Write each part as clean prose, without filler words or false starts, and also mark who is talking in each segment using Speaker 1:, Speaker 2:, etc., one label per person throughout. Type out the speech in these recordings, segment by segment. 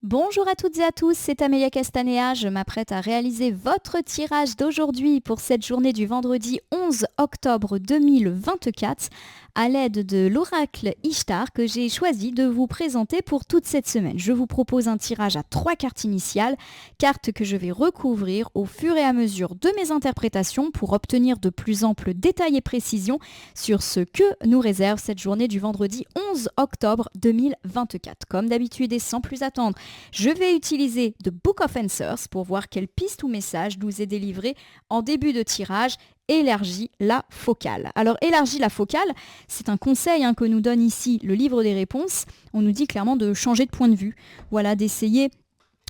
Speaker 1: Bonjour à toutes et à tous, c'est Amelia Castanea. Je m'apprête à réaliser votre tirage d'aujourd'hui pour cette journée du vendredi 11 octobre 2024 à l'aide de l'oracle Ishtar que j'ai choisi de vous présenter pour toute cette semaine. Je vous propose un tirage à 3 cartes initiales, cartes que je vais recouvrir au fur et à mesure de mes interprétations pour obtenir de plus amples détails et précisions sur ce que nous réserve cette journée du vendredi 11 octobre 2024. Comme d'habitude et sans plus attendre, je vais utiliser The Book of Answers pour voir quelle piste ou message nous est délivré en début de tirage. Élargis la focale. Alors, élargis la focale, c'est un conseil que nous donne ici le livre des réponses. On nous dit clairement de changer de point de vue. Voilà, d'essayer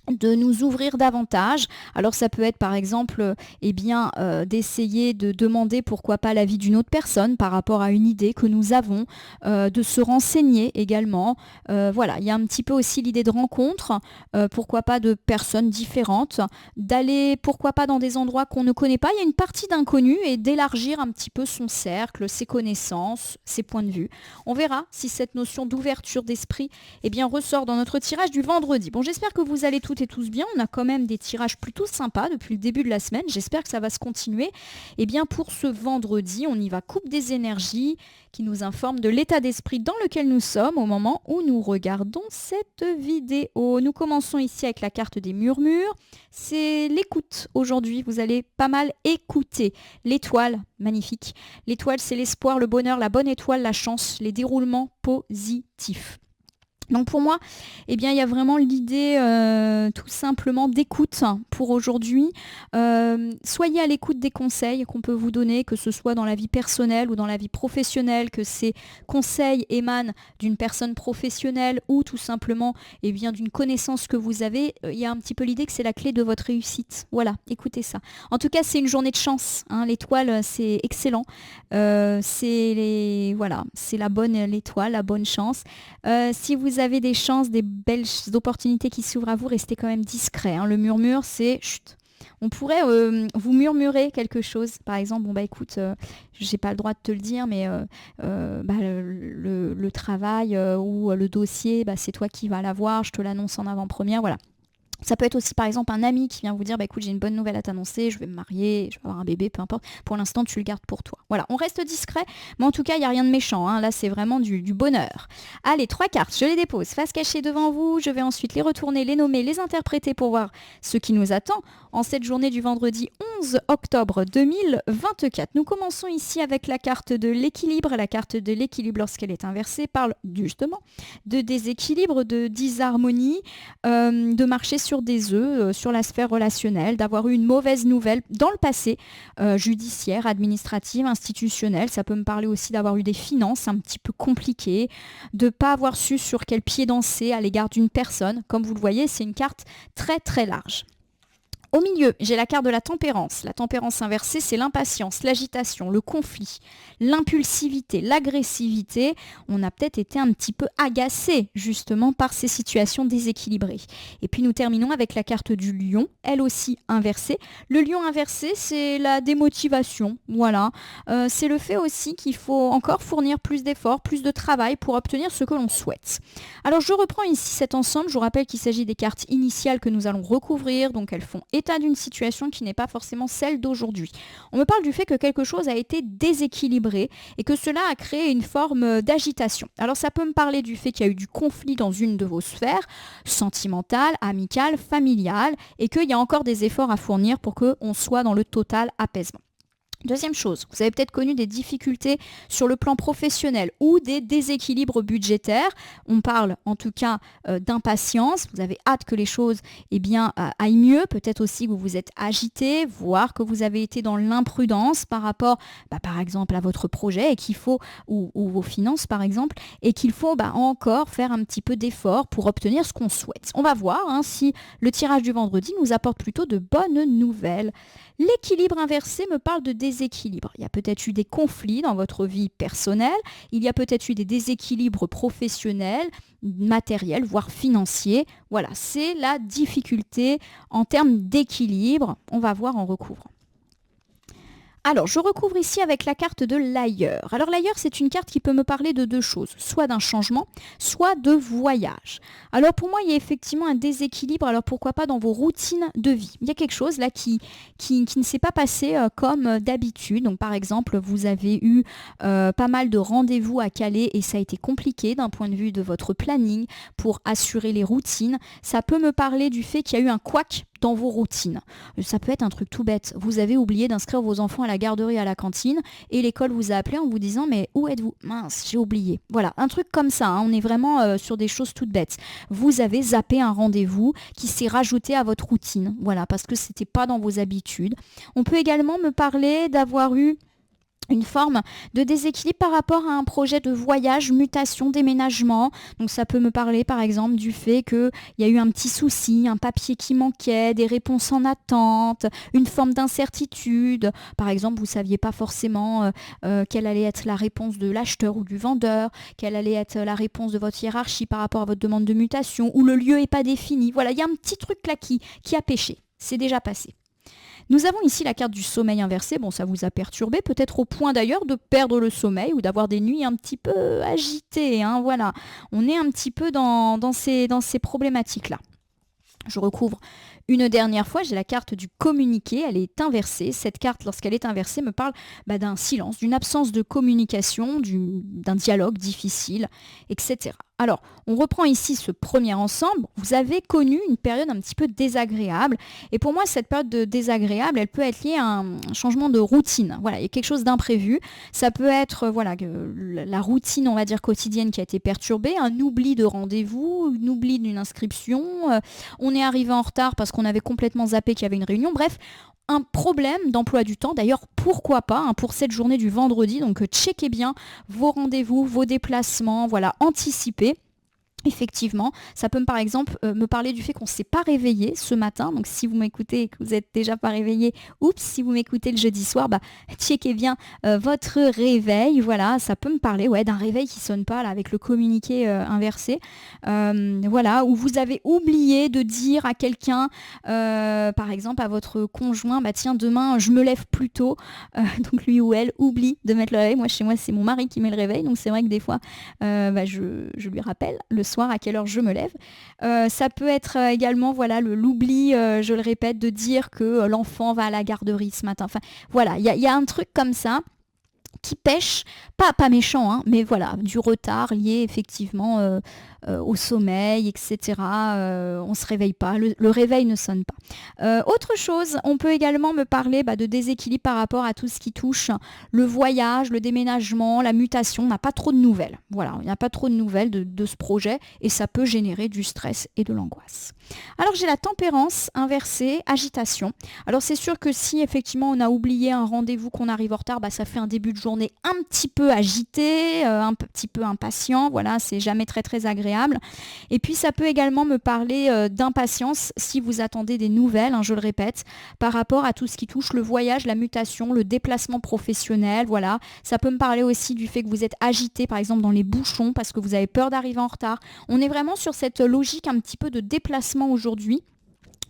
Speaker 1: de nous ouvrir davantage. Alors ça peut être par exemple d'essayer de demander pourquoi pas l'avis d'une autre personne par rapport à une idée que nous avons, de se renseigner également. Voilà, il y a un petit peu aussi l'idée de rencontre, pourquoi pas de personnes différentes, d'aller pourquoi pas dans des endroits qu'on ne connaît pas. Il y a une partie d'inconnu et d'élargir un petit peu son cercle, ses connaissances, ses points de vue. On verra si cette notion d'ouverture d'esprit ressort dans notre tirage du vendredi. Bon, j'espère que vous allez toutes et tous bien. On a quand même des tirages plutôt sympas depuis le début de la semaine. J'espère que ça va se continuer. Pour ce vendredi, on y va coupe des énergies qui nous informe de l'état d'esprit dans lequel nous sommes au moment où nous regardons cette vidéo. Nous commençons ici avec la carte des murmures. C'est l'écoute aujourd'hui. Vous allez pas mal écouter. L'étoile, magnifique. L'étoile, c'est l'espoir, le bonheur, la bonne étoile, la chance, les déroulements positifs. Donc pour moi, il y a vraiment l'idée tout simplement d'écoute pour aujourd'hui. Soyez à l'écoute des conseils qu'on peut vous donner, que ce soit dans la vie personnelle ou dans la vie professionnelle, que ces conseils émanent d'une personne professionnelle ou tout simplement d'une connaissance que vous avez. Il y a un petit peu l'idée que c'est la clé de votre réussite. Voilà, écoutez ça. En tout cas, c'est une journée de chance. L'étoile, c'est excellent. C'est la bonne l'étoile, la bonne chance. Si vous avez des chances, des belles opportunités qui s'ouvrent à vous, restez quand même discret. Le murmure, c'est chut. On pourrait vous murmurer quelque chose. Par exemple, écoute, je n'ai pas le droit de te le dire, mais le travail ou le dossier, c'est toi qui vas l'avoir, je te l'annonce en avant-première, voilà. Ça peut être aussi par exemple un ami qui vient vous dire écoute, j'ai une bonne nouvelle à t'annoncer, je vais me marier, je vais avoir un bébé, peu importe. Pour l'instant, tu le gardes pour toi. Voilà, on reste discret, mais en tout cas, il n'y a rien de méchant. Là, c'est vraiment du bonheur. Allez, 3 cartes, je les dépose face cachée devant vous. Je vais ensuite les retourner, les nommer, les interpréter pour voir ce qui nous attend en cette journée du vendredi 11 octobre 2024. Nous commençons ici avec la carte de l'équilibre. La carte de l'équilibre, lorsqu'elle est inversée, parle justement de déséquilibre, de disharmonie, de marcher sur des œufs, sur la sphère relationnelle, d'avoir eu une mauvaise nouvelle dans le passé, judiciaire, administrative, institutionnelle. Ça peut me parler aussi d'avoir eu des finances un petit peu compliquées, de ne pas avoir su sur quel pied danser à l'égard d'une personne. Comme vous le voyez, c'est une carte très très large. Au milieu, j'ai la carte de la tempérance. La tempérance inversée, c'est l'impatience, l'agitation, le conflit, l'impulsivité, l'agressivité. On a peut-être été un petit peu agacé justement par ces situations déséquilibrées. Et puis nous terminons avec la carte du lion, elle aussi inversée. Le lion inversé, c'est la démotivation. Voilà. C'est le fait aussi qu'il faut encore fournir plus d'efforts, plus de travail pour obtenir ce que l'on souhaite. Alors je reprends ici cet ensemble. Je vous rappelle qu'il s'agit des cartes initiales que nous allons recouvrir. Donc elles font état d'une situation qui n'est pas forcément celle d'aujourd'hui. On me parle du fait que quelque chose a été déséquilibré et que cela a créé une forme d'agitation. Alors ça peut me parler du fait qu'il y a eu du conflit dans une de vos sphères, sentimentale, amicale, familiale, et qu'il y a encore des efforts à fournir pour qu'on soit dans le total apaisement. Deuxième chose, vous avez peut-être connu des difficultés sur le plan professionnel ou des déséquilibres budgétaires. On parle en tout cas d'impatience. Vous avez hâte que les choses aillent mieux. Peut-être aussi que vous vous êtes agité, voire que vous avez été dans l'imprudence par rapport, par exemple, à votre projet et qu'il faut, ou vos finances par exemple, et qu'il faut encore faire un petit peu d'effort pour obtenir ce qu'on souhaite. On va voir si le tirage du vendredi nous apporte plutôt de bonnes nouvelles. L'équilibre inversé me parle de déséquilibre. Il y a peut-être eu des conflits dans votre vie personnelle, il y a peut-être eu des déséquilibres professionnels, matériels, voire financiers. Voilà, c'est la difficulté en termes d'équilibre. On va voir en recouvrant. Alors, je recouvre ici avec la carte de l'ailleurs. Alors, l'ailleurs, c'est une carte qui peut me parler de deux choses, soit d'un changement, soit de voyage. Alors, pour moi, il y a effectivement un déséquilibre, alors pourquoi pas dans vos routines de vie. Il y a quelque chose là qui ne s'est pas passé comme d'habitude. Donc, par exemple, vous avez eu pas mal de rendez-vous à caler et ça a été compliqué d'un point de vue de votre planning pour assurer les routines. Ça peut me parler du fait qu'il y a eu un couac dans vos routines. Ça peut être un truc tout bête. Vous avez oublié d'inscrire vos enfants à la garderie, à la cantine, et l'école vous a appelé en vous disant mais où êtes-vous? Mince, j'ai oublié. Voilà, un truc comme ça, hein. On est vraiment sur des choses toutes bêtes. Vous avez zappé un rendez-vous qui s'est rajouté à votre routine. Voilà, parce que c'était pas dans vos habitudes. On peut également me parler d'avoir eu une forme de déséquilibre par rapport à un projet de voyage, mutation, déménagement. Donc ça peut me parler par exemple du fait qu'il y a eu un petit souci, un papier qui manquait, des réponses en attente, une forme d'incertitude. Par exemple, vous ne saviez pas forcément quelle allait être la réponse de l'acheteur ou du vendeur, quelle allait être la réponse de votre hiérarchie par rapport à votre demande de mutation, ou le lieu n'est pas défini. Voilà, il y a un petit truc là qui a pêché. C'est déjà passé. Nous avons ici la carte du sommeil inversé. Bon, ça vous a perturbé, peut-être au point d'ailleurs de perdre le sommeil ou d'avoir des nuits un petit peu agitées, hein, voilà. On est un petit peu dans ces problématiques-là. Je recouvre une dernière fois, j'ai la carte du communiqué, elle est inversée. Cette carte, lorsqu'elle est inversée, me parle d'un silence, d'une absence de communication, d'un dialogue difficile, etc. Alors, on reprend ici ce premier ensemble. Vous avez connu une période un petit peu désagréable. Et pour moi, cette période désagréable, elle peut être liée à un changement de routine. Voilà, il y a quelque chose d'imprévu. Ça peut être la routine, on va dire, quotidienne qui a été perturbée, un oubli de rendez-vous, un oubli d'une inscription. On est arrivé en retard parce qu'on avait complètement zappé qu'il y avait une réunion. Bref, un problème d'emploi du temps. D'ailleurs, pourquoi pas, hein, pour cette journée du vendredi. Donc, checkez bien vos rendez-vous, vos déplacements, voilà, anticipez. Effectivement, ça peut par exemple me parler du fait qu'on ne s'est pas réveillé ce matin. Donc si vous m'écoutez et que vous n'êtes déjà pas réveillé, oups, si vous m'écoutez le jeudi soir, checkez bien votre réveil. Voilà, ça peut me parler d'un réveil qui ne sonne pas là, avec le communiqué inversé. Voilà, où vous avez oublié de dire à quelqu'un, par exemple à votre conjoint, tiens, demain je me lève plus tôt. Donc lui ou elle oublie de mettre le réveil. Moi, chez moi, c'est mon mari qui met le réveil. Donc c'est vrai que des fois, je lui rappelle le soir à quelle heure je me lève. Ça peut être également l'oubli, je le répète, de dire que l'enfant va à la garderie ce matin. Enfin voilà, il y a un truc comme ça qui pêche, pas méchant, hein, mais voilà, du retard lié effectivement au sommeil, etc. On ne se réveille pas, le réveil ne sonne pas. Autre chose, on peut également me parler de déséquilibre par rapport à tout ce qui touche le voyage, le déménagement, la mutation. On n'a pas trop de nouvelles. Voilà, il n'y a pas trop de nouvelles de ce projet et ça peut générer du stress et de l'angoisse. Alors j'ai la tempérance inversée, agitation. Alors c'est sûr que si effectivement on a oublié un rendez-vous, qu'on arrive en retard, ça fait un début de journée un petit peu agité, un petit peu impatient. Voilà, c'est jamais très très agréable. Et puis ça peut également me parler d'impatience si vous attendez des nouvelles, hein, je le répète, par rapport à tout ce qui touche le voyage, la mutation, le déplacement professionnel. Voilà, ça peut me parler aussi du fait que vous êtes agité par exemple dans les bouchons parce que vous avez peur d'arriver en retard. On est vraiment sur cette logique un petit peu de déplacement aujourd'hui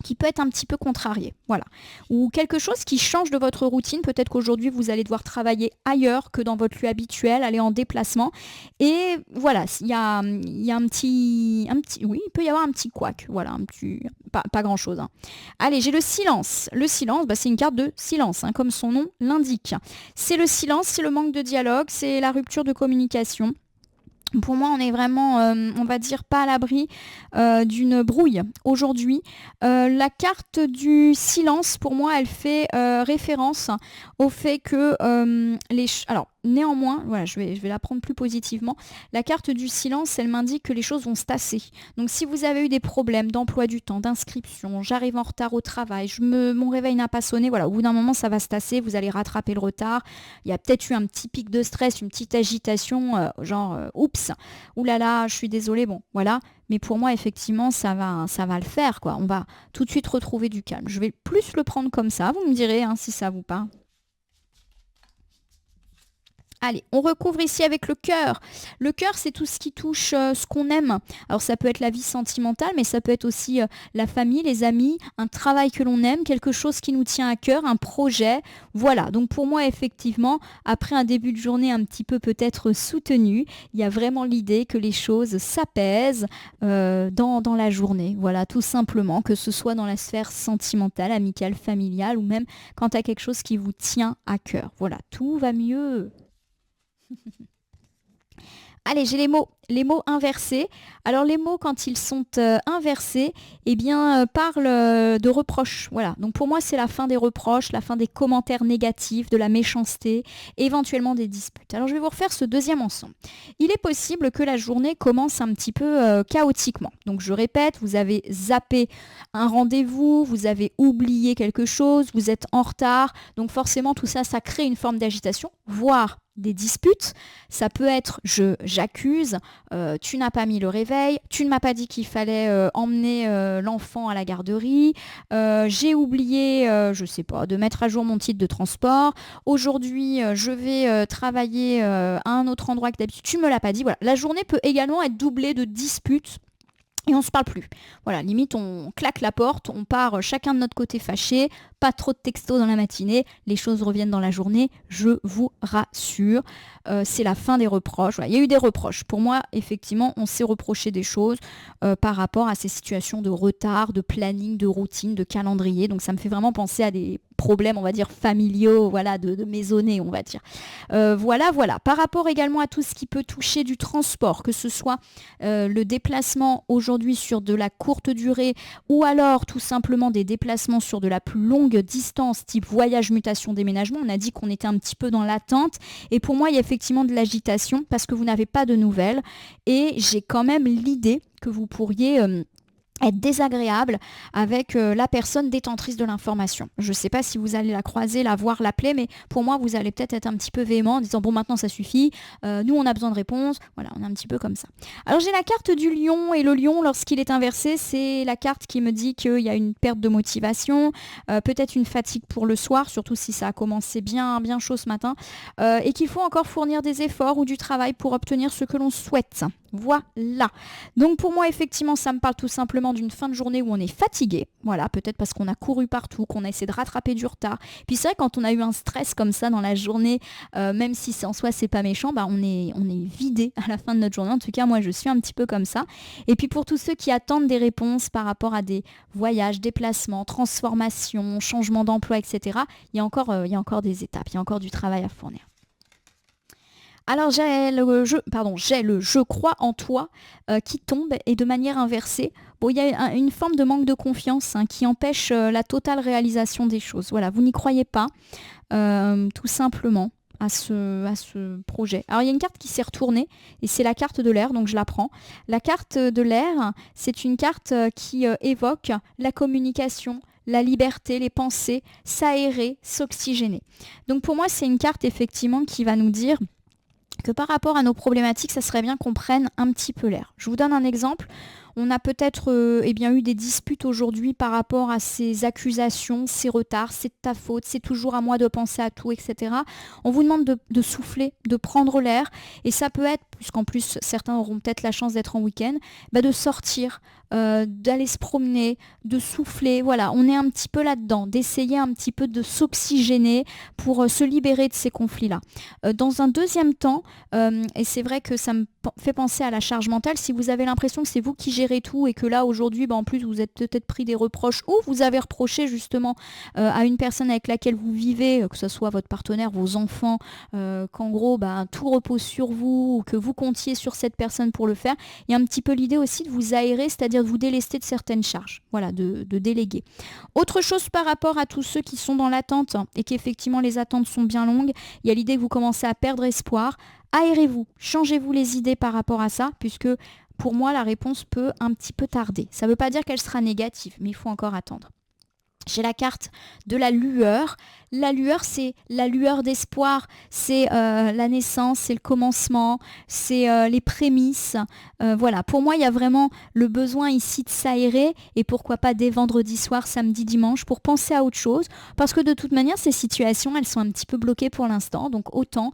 Speaker 1: qui peut être un petit peu contrarié, voilà. Ou quelque chose qui change de votre routine, peut-être qu'aujourd'hui vous allez devoir travailler ailleurs que dans votre lieu habituel, aller en déplacement, et voilà, il y a un petit, oui, il peut y avoir un petit couac, voilà, pas grand-chose, hein. Allez, j'ai le silence. Le silence, c'est une carte de silence, hein, comme son nom l'indique. C'est le silence, c'est le manque de dialogue, c'est la rupture de communication. Pour moi, on est vraiment, on va dire, pas à l'abri d'une brouille aujourd'hui. La carte du silence, pour moi, elle fait référence au fait que alors, néanmoins, voilà, je vais la prendre plus positivement. La carte du silence, elle m'indique que les choses vont se tasser. Donc si vous avez eu des problèmes d'emploi du temps, d'inscription, j'arrive en retard au travail, mon réveil n'a pas sonné, voilà, au bout d'un moment ça va se tasser, vous allez rattraper le retard. Il y a peut-être eu un petit pic de stress, une petite agitation, oups, oulala, je suis désolée, bon, voilà. Mais pour moi, effectivement, ça va le faire, quoi. On va tout de suite retrouver du calme. Je vais plus le prendre comme ça, vous me direz si ça vous parle. Allez, on recouvre ici avec le cœur. Le cœur, c'est tout ce qui touche ce qu'on aime. Alors ça peut être la vie sentimentale, mais ça peut être aussi la famille, les amis, un travail que l'on aime, quelque chose qui nous tient à cœur, un projet. Voilà, donc pour moi, effectivement, après un début de journée un petit peu peut-être soutenu, il y a vraiment l'idée que les choses s'apaisent dans la journée. Voilà, tout simplement, que ce soit dans la sphère sentimentale, amicale, familiale, ou même quand tu as quelque chose qui vous tient à cœur. Voilà, tout va mieux. Allez, j'ai les mots inversés. Alors les mots quand ils sont inversés, eh bien parlent de reproches. Voilà. Donc pour moi c'est la fin des reproches, la fin des commentaires négatifs, de la méchanceté, éventuellement des disputes. Alors je vais vous refaire ce deuxième ensemble. Il est possible que la journée commence un petit peu chaotiquement. Donc je répète, vous avez zappé un rendez-vous, vous avez oublié quelque chose, vous êtes en retard. Donc forcément tout ça, ça crée une forme d'agitation, voire des disputes. Ça peut être j'accuse, tu n'as pas mis le réveil, tu ne m'as pas dit qu'il fallait emmener l'enfant à la garderie, j'ai oublié, je sais pas, de mettre à jour mon titre de transport, aujourd'hui je vais travailler à un autre endroit que d'habitude, tu me l'as pas dit. Voilà, la journée peut également être doublée de disputes. Et on se parle plus. Voilà, limite on claque la porte, on part chacun de notre côté fâché, pas trop de textos dans la matinée, les choses reviennent dans la journée, je vous rassure. C'est la fin des reproches. Voilà, il y a eu des reproches. Pour moi, effectivement, on s'est reproché des choses par rapport à ces situations de retard, de planning, de routine, de calendrier. Donc ça me fait vraiment penser à des problèmes, on va dire, familiaux, voilà, de maisonnée, on va dire. Voilà. Par rapport également à tout ce qui peut toucher du transport, que ce soit le déplacement aujourd'hui sur de la courte durée ou alors tout simplement des déplacements sur de la plus longue distance, type voyage, mutation, déménagement. On a dit qu'on était un petit peu dans l'attente. Et pour moi, il y a effectivement de l'agitation parce que vous n'avez pas de nouvelles. Et j'ai quand même l'idée que vous pourriez être désagréable avec la personne détentrice de l'information. Je ne sais pas si vous allez la croiser, la voir, l'appeler, mais pour moi, vous allez peut-être être un petit peu véhément en disant « Bon, maintenant, ça suffit. Nous, on a besoin de réponses. » Voilà, on est un petit peu comme ça. Alors, j'ai la carte du lion, et le lion, lorsqu'il est inversé, c'est la carte qui me dit qu'il y a une perte de motivation, peut-être une fatigue pour le soir, surtout si ça a commencé bien chaud ce matin, et qu'il faut encore fournir des efforts ou du travail pour obtenir ce que l'on souhaite. Voilà. Donc pour moi, effectivement, ça me parle tout simplement d'une fin de journée où on est fatigué. Voilà, peut-être parce qu'on a couru partout, qu'on a essayé de rattraper du retard. Puis c'est vrai, quand on a eu un stress comme ça dans la journée, même si en soi c'est pas méchant, bah on est vidé à la fin de notre journée. En tout cas, moi je suis un petit peu comme ça. Et puis pour tous ceux qui attendent des réponses par rapport à des voyages, déplacements, transformations, changements d'emploi, etc., il y a encore des étapes, il y a encore du travail à fournir. Alors j'ai le je crois en toi qui tombe et de manière inversée. Bon, il y a une forme de manque de confiance qui empêche la totale réalisation des choses. Voilà, vous n'y croyez pas, tout simplement, à ce projet. Alors il y a une carte qui s'est retournée et c'est la carte de l'air, donc je la prends. La carte de l'air, c'est une carte qui évoque la communication, la liberté, les pensées, s'aérer, s'oxygéner. Donc pour moi, c'est une carte effectivement qui va nous dire que par rapport à nos problématiques, ça serait bien qu'on prenne un petit peu l'air. Je vous donne un exemple. On a peut-être eu des disputes aujourd'hui par rapport à ces accusations, ces retards, c'est de ta faute, c'est toujours à moi de penser à tout, etc. On vous demande de souffler, de prendre l'air. Et ça peut être, puisqu'en plus certains auront peut-être la chance d'être en week-end, de sortir, d'aller se promener, de souffler. Voilà, on est un petit peu là-dedans, d'essayer un petit peu de s'oxygéner pour se libérer de ces conflits-là. Dans un deuxième temps, et c'est vrai que ça me fait penser à la charge mentale, si vous avez l'impression que c'est vous qui gérez tout et que là aujourd'hui en plus vous êtes peut-être pris des reproches ou vous avez reproché justement à une personne avec laquelle vous vivez, que ce soit votre partenaire, vos enfants, qu'en gros tout repose sur vous ou que vous comptiez sur cette personne pour le faire, il y a un petit peu l'idée aussi de vous aérer, c'est-à-dire de vous délester de certaines charges, voilà, de déléguer. Autre chose par rapport à tous ceux qui sont dans l'attente et qu'effectivement les attentes sont bien longues, il y a l'idée que vous commencez à perdre espoir. Aérez-vous, changez-vous les idées par rapport à ça, puisque pour moi, la réponse peut un petit peu tarder. Ça ne veut pas dire qu'elle sera négative, mais il faut encore attendre. J'ai la carte de la lueur. La lueur, c'est la lueur d'espoir, c'est la naissance, c'est le commencement, c'est les prémices. Voilà, pour moi, il y a vraiment le besoin ici de s'aérer et pourquoi pas dès vendredi soir, samedi, dimanche, pour penser à autre chose. Parce que de toute manière, ces situations, elles sont un petit peu bloquées pour l'instant. Donc autant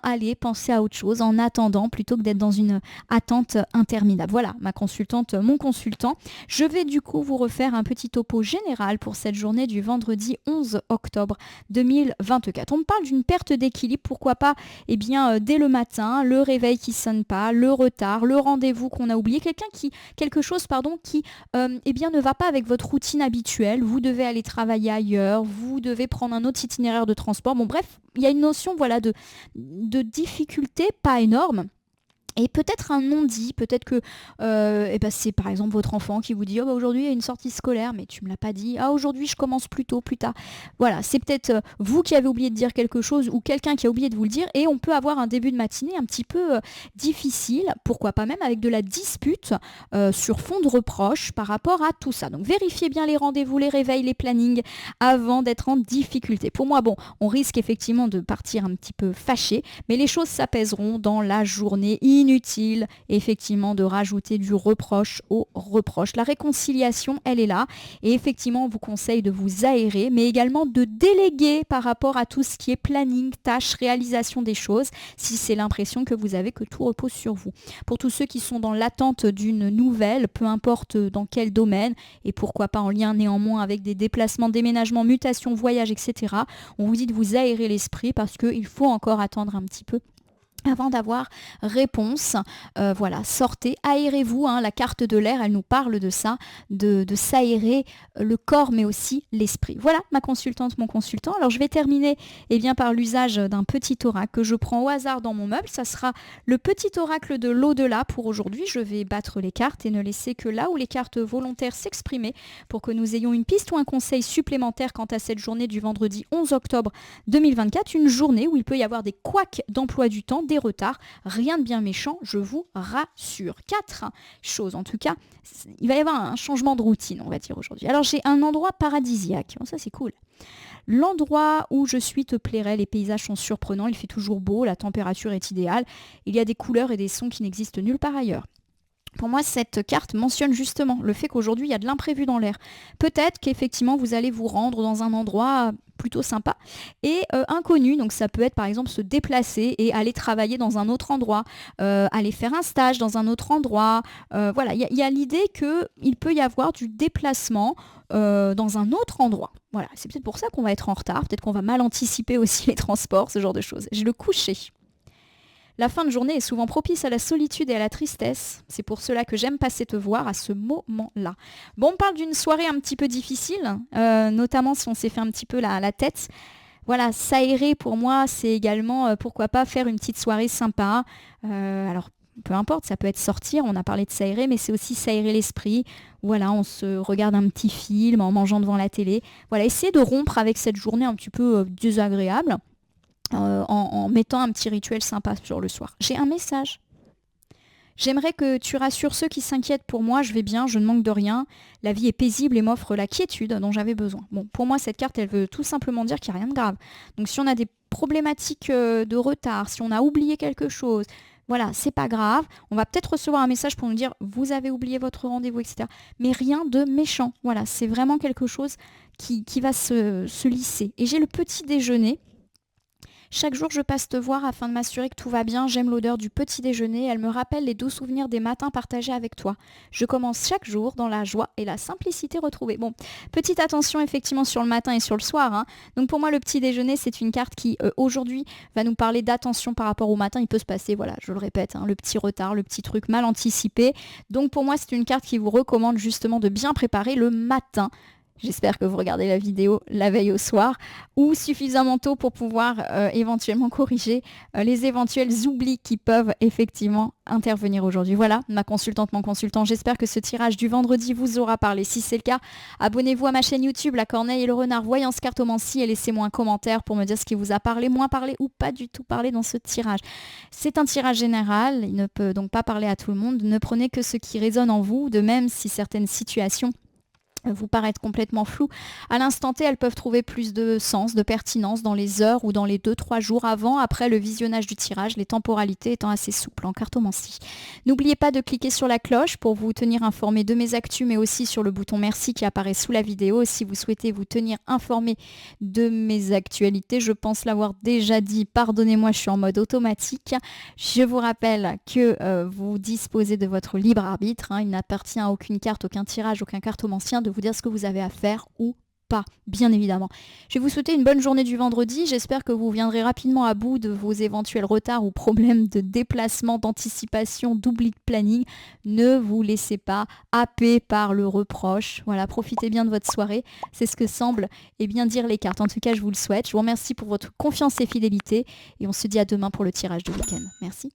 Speaker 1: aller penser à autre chose en attendant plutôt que d'être dans une attente interminable. Voilà, ma consultante, mon consultant. Je vais du coup vous refaire un petit topo général pour cette journée du vendredi 11 octobre 2024. On me parle d'une perte d'équilibre, pourquoi pas dès le matin, le réveil qui sonne pas, le retard, le rendez-vous qu'on a oublié, quelque chose qui ne va pas avec votre routine habituelle, vous devez aller travailler ailleurs, vous devez prendre un autre itinéraire de transport. Bon bref, il y a une notion de difficulté pas énorme. Et peut-être un non-dit, peut-être que c'est par exemple votre enfant qui vous dit aujourd'hui il y a une sortie scolaire, mais tu me l'as pas dit. Ah, aujourd'hui je commence plus tôt, plus tard. Voilà, c'est peut-être vous qui avez oublié de dire quelque chose ou quelqu'un qui a oublié de vous le dire, et on peut avoir un début de matinée un petit peu difficile, pourquoi pas même avec de la dispute sur fond de reproche par rapport à tout ça. Donc vérifiez bien les rendez-vous, les réveils, les plannings avant d'être en difficulté. Pour moi, on risque effectivement de partir un petit peu fâché, mais les choses s'apaiseront dans la journée. Inutile effectivement de rajouter du reproche au reproche. La réconciliation, elle est là, et effectivement on vous conseille de vous aérer, mais également de déléguer par rapport à tout ce qui est planning, tâches, réalisation des choses, si c'est l'impression que vous avez que tout repose sur vous. Pour tous ceux qui sont dans l'attente d'une nouvelle, peu importe dans quel domaine, et pourquoi pas en lien néanmoins avec des déplacements, déménagements, mutations, voyages, etc., on vous dit de vous aérer l'esprit parce qu'il faut encore attendre un petit peu avant d'avoir réponse. Sortez, aérez-vous, la carte de l'air, elle nous parle de ça, de s'aérer le corps mais aussi l'esprit. Voilà ma consultante, mon consultant. Alors je vais terminer par l'usage d'un petit oracle que je prends au hasard dans mon meuble. Ça sera le petit oracle de l'au-delà pour aujourd'hui. Je vais battre les cartes et ne laisser que là où les cartes volontaires s'exprimer pour que nous ayons une piste ou un conseil supplémentaire quant à cette journée du vendredi 11 octobre 2024, une journée où il peut y avoir des couacs d'emploi du temps, des retards, rien de bien méchant, je vous rassure. 4 choses, en tout cas, il va y avoir un changement de routine, on va dire aujourd'hui. Alors j'ai un endroit paradisiaque, ça c'est cool. L'endroit où je suis te plairait, les paysages sont surprenants, il fait toujours beau, la température est idéale, il y a des couleurs et des sons qui n'existent nulle part ailleurs. Pour moi, cette carte mentionne justement le fait qu'aujourd'hui, il y a de l'imprévu dans l'air. Peut-être qu'effectivement, vous allez vous rendre dans un endroit plutôt sympa et inconnu. Donc ça peut être par exemple se déplacer et aller travailler dans un autre endroit, aller faire un stage dans un autre endroit. Voilà, il y a l'idée qu'il peut y avoir du déplacement dans un autre endroit. Voilà, c'est peut-être pour ça qu'on va être en retard. Peut-être qu'on va mal anticiper aussi les transports, ce genre de choses. J'ai le coucher. La fin de journée est souvent propice à la solitude et à la tristesse. C'est pour cela que j'aime passer te voir à ce moment-là. Bon, on parle d'une soirée un petit peu difficile, notamment si on s'est fait un petit peu la tête. Voilà, s'aérer pour moi, c'est également, pourquoi pas, faire une petite soirée sympa. Alors, peu importe, ça peut être sortir, on a parlé de s'aérer, mais c'est aussi s'aérer l'esprit. Voilà, on se regarde un petit film en mangeant devant la télé. Voilà, essayer de rompre avec cette journée un petit peu désagréable. En mettant un petit rituel sympa sur le soir. J'ai un message. J'aimerais que tu rassures ceux qui s'inquiètent pour moi, je vais bien, je ne manque de rien, la vie est paisible et m'offre la quiétude dont j'avais besoin. Bon, pour moi, cette carte, elle veut tout simplement dire qu'il n'y a rien de grave. Donc si on a des problématiques de retard, si on a oublié quelque chose, voilà, c'est pas grave. On va peut-être recevoir un message pour nous dire vous avez oublié votre rendez-vous, etc. Mais rien de méchant. Voilà, c'est vraiment quelque chose qui va se lisser. Et j'ai le petit déjeuner. Chaque jour, je passe te voir afin de m'assurer que tout va bien. J'aime l'odeur du petit déjeuner. Elle me rappelle les doux souvenirs des matins partagés avec toi. Je commence chaque jour dans la joie et la simplicité retrouvée. Bon, petite attention effectivement sur le matin et sur le soir. Donc pour moi, le petit déjeuner, c'est une carte qui aujourd'hui va nous parler d'attention par rapport au matin. Il peut se passer, voilà, je le répète, le petit retard, le petit truc mal anticipé. Donc pour moi, c'est une carte qui vous recommande justement de bien préparer le matin. J'espère que vous regardez la vidéo la veille au soir ou suffisamment tôt pour pouvoir éventuellement corriger les éventuels oublis qui peuvent effectivement intervenir aujourd'hui. Voilà, ma consultante, mon consultant. J'espère que ce tirage du vendredi vous aura parlé. Si c'est le cas, abonnez-vous à ma chaîne YouTube, La Corneille et le Renard Voyance Cartomancie, et laissez-moi un commentaire pour me dire ce qui vous a parlé, moins parlé ou pas du tout parlé dans ce tirage. C'est un tirage général, il ne peut donc pas parler à tout le monde. Ne prenez que ce qui résonne en vous, de même si certaines situations vous paraître complètement flou. À l'instant T, elles peuvent trouver plus de sens, de pertinence dans les heures ou dans les 2-3 jours avant, après le visionnage du tirage, les temporalités étant assez souples en cartomancie. N'oubliez pas de cliquer sur la cloche pour vous tenir informé de mes actus, mais aussi sur le bouton merci qui apparaît sous la vidéo si vous souhaitez vous tenir informé de mes actualités. Je pense l'avoir déjà dit, pardonnez-moi, je suis en mode automatique. Je vous rappelle que vous disposez de votre libre arbitre, hein, il n'appartient à aucune carte, aucun tirage, aucun cartomancien de vous dire ce que vous avez à faire ou pas, bien évidemment. Je vais vous souhaiter une bonne journée du vendredi. J'espère que vous viendrez rapidement à bout de vos éventuels retards ou problèmes de déplacement, d'anticipation, d'oubli de planning. Ne vous laissez pas happer par le reproche. Voilà, profitez bien de votre soirée. C'est ce que semblent bien dire les cartes. En tout cas, je vous le souhaite. Je vous remercie pour votre confiance et fidélité et on se dit à demain pour le tirage de week-end. Merci.